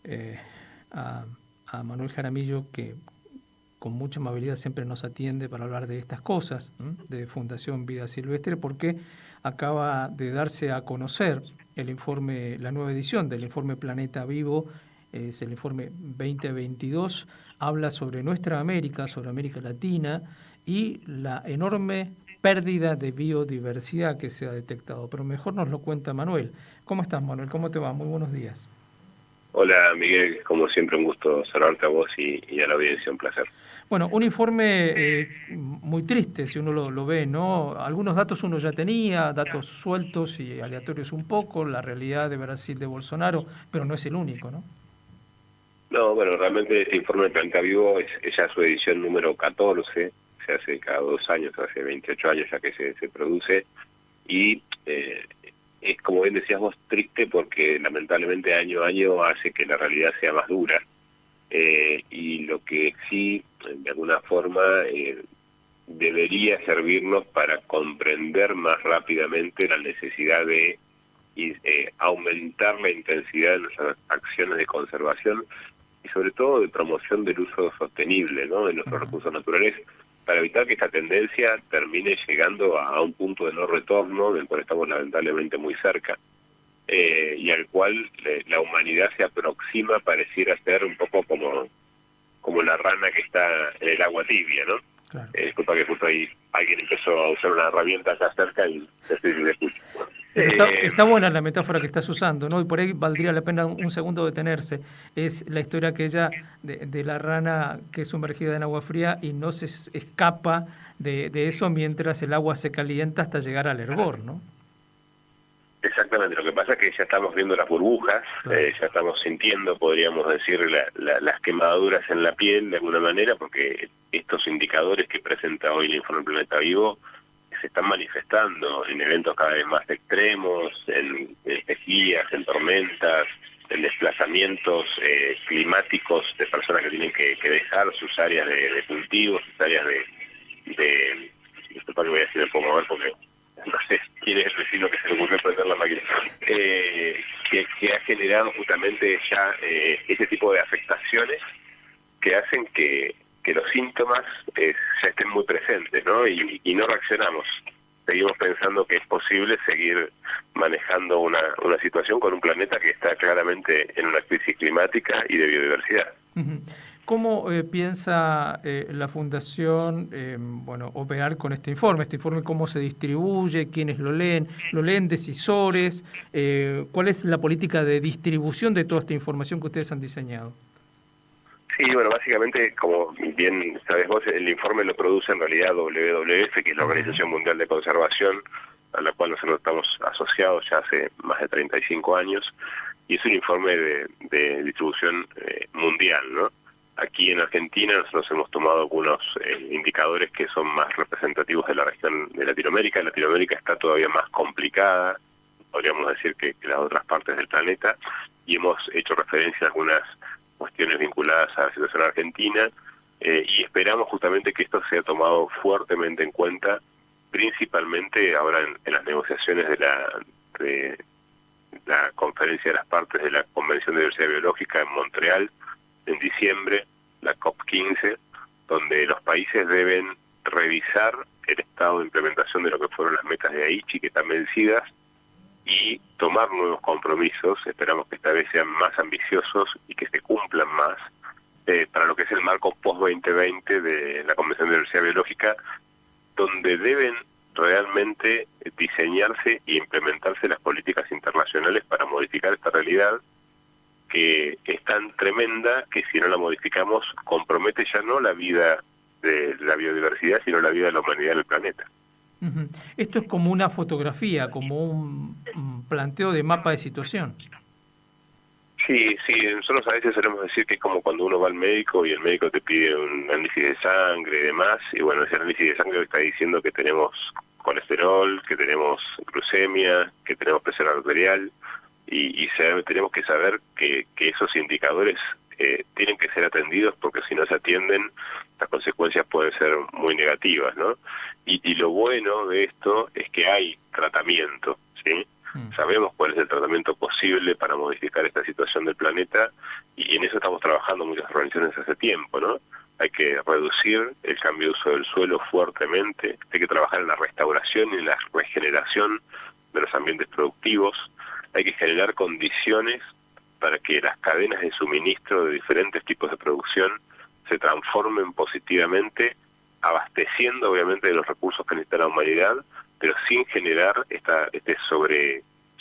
eh, a, a Manuel Jaramillo, que con mucha amabilidad siempre nos atiende para hablar de estas cosas, de Fundación Vida Silvestre, porque acaba de darse a conocer el informe, la nueva edición del informe Planeta Vivo, es el informe 2022, habla sobre nuestra América, sobre América Latina y la enorme pérdida de biodiversidad que se ha detectado. Pero mejor nos lo cuenta Manuel. ¿Cómo estás, Manuel? ¿Cómo te va? Muy buenos días. Hola Miguel, como siempre un gusto saludarte a vos y a la audiencia, un placer. Bueno, un informe muy triste si uno lo ve, ¿no? Algunos datos uno ya tenía, datos sueltos y aleatorios un poco, la realidad de Brasil de Bolsonaro, pero no es el único, ¿no? No, bueno, realmente este informe de Planeta Vivo es ya su edición número 14, se hace cada 2 años, hace 28 años ya que se produce, y es, como bien decías vos, triste porque lamentablemente año a año hace que la realidad sea más dura. Y lo que sí, de alguna forma, debería servirnos para comprender más rápidamente la necesidad de aumentar la intensidad de nuestras acciones de conservación y sobre todo de promoción del uso sostenible, ¿no?, de nuestros recursos naturales, para evitar que esta tendencia termine llegando a un punto de no retorno, del cual estamos lamentablemente muy cerca, y al cual la humanidad se aproxima, pareciera ser un poco como la rana que está en el agua tibia, ¿no? Claro. Disculpa que justo ahí alguien empezó a usar una herramienta acá cerca y le escucho. Está buena la metáfora que estás usando, ¿no? Y por ahí valdría la pena un segundo detenerse. Es la historia aquella de la rana que es sumergida en agua fría y no se escapa de eso mientras el agua se calienta hasta llegar al hervor, ¿no? Exactamente, lo que pasa es que ya estamos viendo las burbujas, Claro. ya estamos sintiendo, podríamos decir, las quemaduras en la piel de alguna manera, porque estos indicadores que presenta hoy el informe Planeta Vivo se están manifestando en eventos cada vez más extremos, en sequías, en tormentas, en desplazamientos climáticos de personas que tienen que dejar sus áreas de cultivo, sus áreas de disculpa que voy a decir el poco ver porque no sé quién es el vecino que se le ocurrió prender la máquina, que ha generado justamente ya ese tipo de afectaciones que hacen que los síntomas ya estén muy presentes, ¿no? Y no reaccionamos. Seguimos pensando que es posible seguir manejando una situación con un planeta que está claramente en una crisis climática y de biodiversidad. ¿Cómo piensa la Fundación bueno, operar con este informe? Este informe, ¿cómo se distribuye? ¿Quiénes lo leen? ¿Lo leen decisores? ¿Cuál es la política de distribución de toda esta información que ustedes han diseñado? Sí, bueno, básicamente, como bien sabes vos, el informe lo produce en realidad WWF, que es la Organización Mundial de Conservación, a la cual nosotros estamos asociados ya hace más de 35 años, y es un informe de distribución mundial, ¿no? Aquí en Argentina nosotros hemos tomado algunos indicadores que son más representativos de la región de Latinoamérica. Latinoamérica está todavía más complicada, podríamos decir, que las otras partes del planeta, y hemos hecho referencia a algunas cuestiones vinculadas a la situación argentina, y esperamos justamente que esto sea tomado fuertemente en cuenta, principalmente ahora en las negociaciones de la conferencia de las partes de la Convención de Diversidad Biológica en Montreal en diciembre, la COP15, donde los países deben revisar el estado de implementación de lo que fueron las metas de Aichi, que están vencidas, y tomar nuevos compromisos. Esperamos que esta vez sean más ambiciosos y que se cumplan más, para lo que es el marco post-2020 de la Convención de Diversidad Biológica, donde deben realmente diseñarse e implementarse las políticas internacionales para modificar esta realidad, que es tan tremenda que si no la modificamos compromete ya no la vida de la biodiversidad, sino la vida de la humanidad en el planeta. Esto es como una fotografía, como un planteo de mapa de situación. Sí, nosotros a veces solemos decir que es como cuando uno va al médico y el médico te pide un análisis de sangre y demás, y bueno, ese análisis de sangre está diciendo que tenemos colesterol, que tenemos glucemia, que tenemos presión arterial, y tenemos que saber que esos indicadores tienen que ser atendidos, porque si no se atienden, las consecuencias pueden ser muy negativas, ¿no? Y lo bueno de esto es que hay tratamiento, ¿sí? Sabemos cuál es el tratamiento posible para modificar esta situación del planeta y en eso estamos trabajando muchas organizaciones hace tiempo, ¿no? Hay que reducir el cambio de uso del suelo fuertemente, hay que trabajar en la restauración y en la regeneración de los ambientes productivos, hay que generar condiciones para que las cadenas de suministro de diferentes tipos de producción se transformen positivamente, abasteciendo obviamente de los recursos que necesita la humanidad, pero sin generar este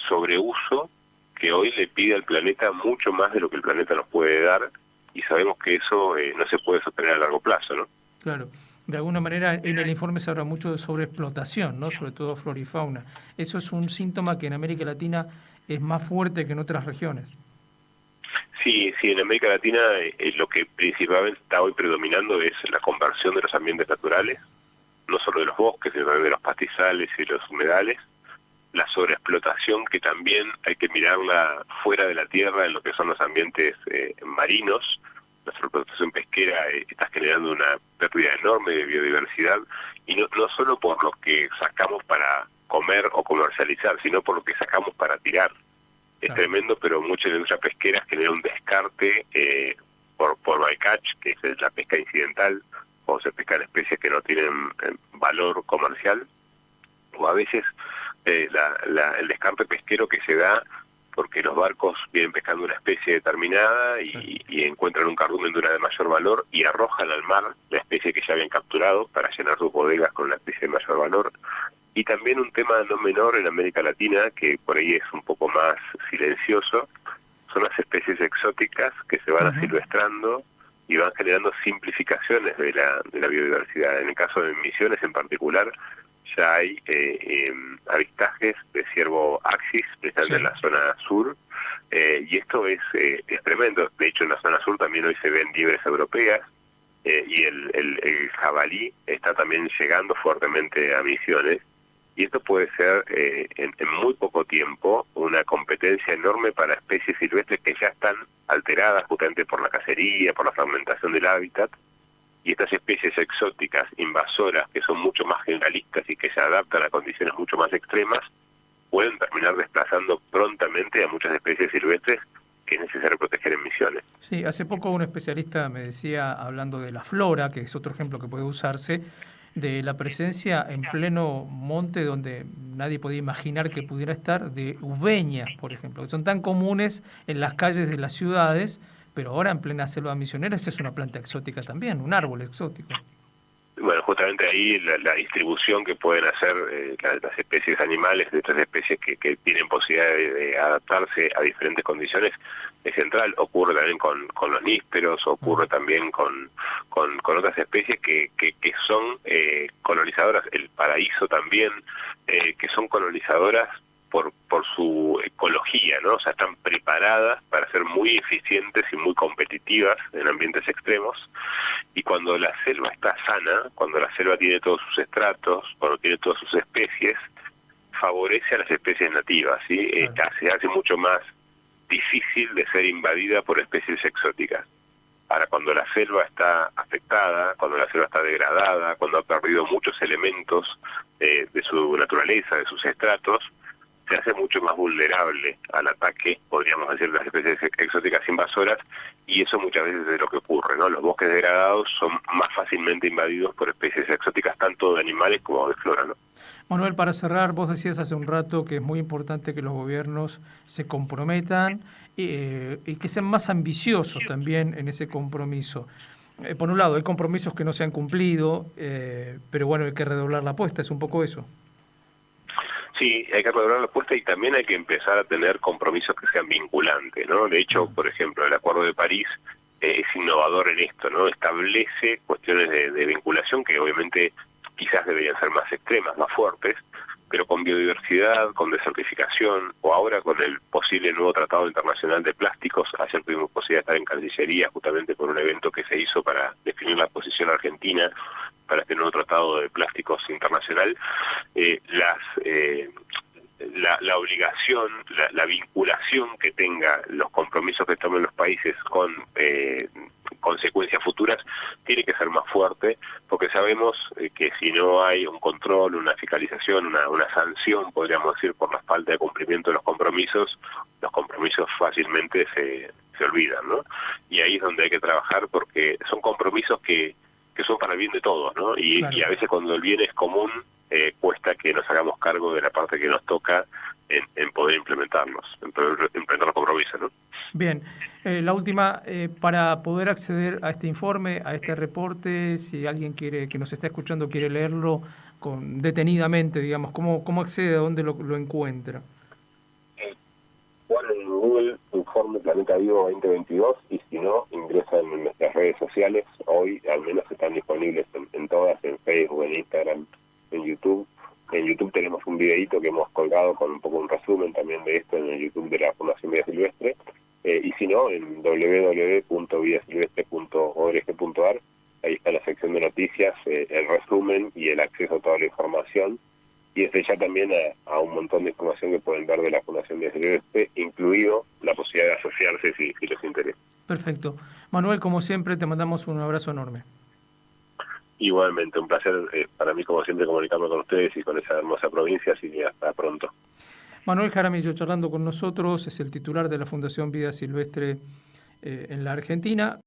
sobreuso que hoy le pide al planeta mucho más de lo que el planeta nos puede dar, y sabemos que eso no se puede sostener a largo plazo, ¿no? Claro. De alguna manera en el informe se habla mucho de sobreexplotación, ¿no? Sobre todo flora y fauna. Eso es un síntoma que en América Latina es más fuerte que en otras regiones. Sí, en América Latina lo que principalmente está hoy predominando es la conversión de los ambientes naturales, no solo de los bosques, sino también de los pastizales y los humedales, la sobreexplotación que también hay que mirarla fuera de la tierra en lo que son los ambientes marinos. La sobreexplotación pesquera está generando una pérdida enorme de biodiversidad, y no solo por lo que sacamos para comer o comercializar, sino por lo que sacamos para tirar. Es tremendo, pero muchas industrias pesqueras generan un descarte por bycatch, que es la pesca incidental, o se pescan especies que no tienen valor comercial, o a veces el descarte pesquero que se da porque los barcos vienen pescando una especie determinada y encuentran un cardumen de una de mayor valor y arrojan al mar la especie que ya habían capturado para llenar sus bodegas con la especie de mayor valor. Y también un tema no menor en América Latina, que por ahí es un poco más silencioso, son las especies exóticas que se van asilvestrando y van generando simplificaciones de la biodiversidad. En el caso de Misiones en particular, ya hay avistajes de ciervo axis, precisamente en la zona sur, y esto es tremendo. De hecho, en la zona sur también hoy se ven liebres europeas, y el jabalí está también llegando fuertemente a Misiones, y esto puede ser en muy poco tiempo una competencia enorme para especies silvestres que ya están alteradas justamente por la cacería, por la fragmentación del hábitat, y estas especies exóticas, invasoras, que son mucho más generalistas y que se adaptan a condiciones mucho más extremas, pueden terminar desplazando prontamente a muchas especies silvestres que es necesario proteger en Misiones. Sí, hace poco un especialista me decía, hablando de la flora, que es otro ejemplo que puede usarse, de la presencia en pleno monte donde nadie podía imaginar que pudiera estar, de uveñas, por ejemplo, que son tan comunes en las calles de las ciudades, pero ahora en plena selva misionera esa es una planta exótica también, un árbol exótico. Bueno, justamente ahí la distribución que pueden hacer las especies animales, de estas especies que tienen posibilidad de adaptarse a diferentes condiciones, es central. Ocurre también con los nísperos, ocurre también con otras especies que son colonizadoras, el paraíso también, que son colonizadoras por su ecología, ¿no? O sea, están preparadas para ser muy eficientes y muy competitivas en ambientes extremos, y cuando la selva está sana, cuando la selva tiene todos sus estratos, cuando tiene todas sus especies, favorece a las especies nativas, ¿sí? Se hace mucho más difícil de ser invadida por especies exóticas. Ahora, cuando la selva está afectada, cuando la selva está degradada, cuando ha perdido muchos elementos de su naturaleza, de sus estratos, se hace mucho más vulnerable al ataque, podríamos decir, de las especies exóticas invasoras, y eso muchas veces es lo que ocurre, ¿no? Los bosques degradados son más fácilmente invadidos por especies exóticas, tanto de animales como de flora, ¿no? Manuel, para cerrar, vos decías hace un rato que es muy importante que los gobiernos se comprometan y que sean más ambiciosos también en ese compromiso. Por un lado, hay compromisos que no se han cumplido, pero bueno, hay que redoblar la apuesta, es un poco eso. Sí, hay que redoblar la apuesta y también hay que empezar a tener compromisos que sean vinculantes, ¿no? De hecho, por ejemplo, el Acuerdo de París es innovador en esto, ¿no? Establece cuestiones de vinculación que obviamente quizás deberían ser más extremas, más fuertes, pero con biodiversidad, con desertificación, o ahora con el posible nuevo Tratado Internacional de Plásticos. Ayer tuvimos posibilidad de estar en Cancillería justamente por un evento que se hizo para definir la posición argentina para este nuevo Tratado de Plásticos Internacional. La obligación, la vinculación que tenga los compromisos que tomen los países con consecuencias futuras, tiene que ser más fuerte, porque sabemos que si no hay un control, una fiscalización, una sanción, podríamos decir, por la falta de cumplimiento de los compromisos fácilmente se olvidan, ¿no? Y ahí es donde hay que trabajar, porque son compromisos que son para el bien de todos, ¿no? Claro. Y a veces cuando el bien es común, cuesta que nos hagamos cargo de la parte que nos toca en poder implementarlos, en poder implementar los compromisos, ¿no? Bien, la última, para poder acceder a este informe, a este reporte, si alguien que nos está escuchando quiere leerlo detenidamente, digamos, ¿cómo accede, a dónde lo encuentra? Bueno, en Google, informe Planeta Vivo 2022, y si no, ingresan en nuestras redes sociales. Hoy al menos están disponibles en todas, en Facebook, en Instagram, en YouTube. En YouTube tenemos un videíto que hemos colgado con un poco un resumen también de esto en el YouTube de la Fundación Vida Silvestre. Y si no, en www.vidasilvestre.org.ar, ahí está la sección de noticias, el resumen y el acceso a toda la información. Y desde ya también a un montón de información que pueden ver de la Fundación Vida Silvestre, incluido la posibilidad de asociarse si les interesa. Perfecto. Manuel, como siempre, te mandamos un abrazo enorme. Igualmente, un placer para mí, como siempre, comunicarme con ustedes y con esa hermosa provincia, así que hasta pronto. Manuel Jaramillo charlando con nosotros, es el titular de la Fundación Vida Silvestre en la Argentina.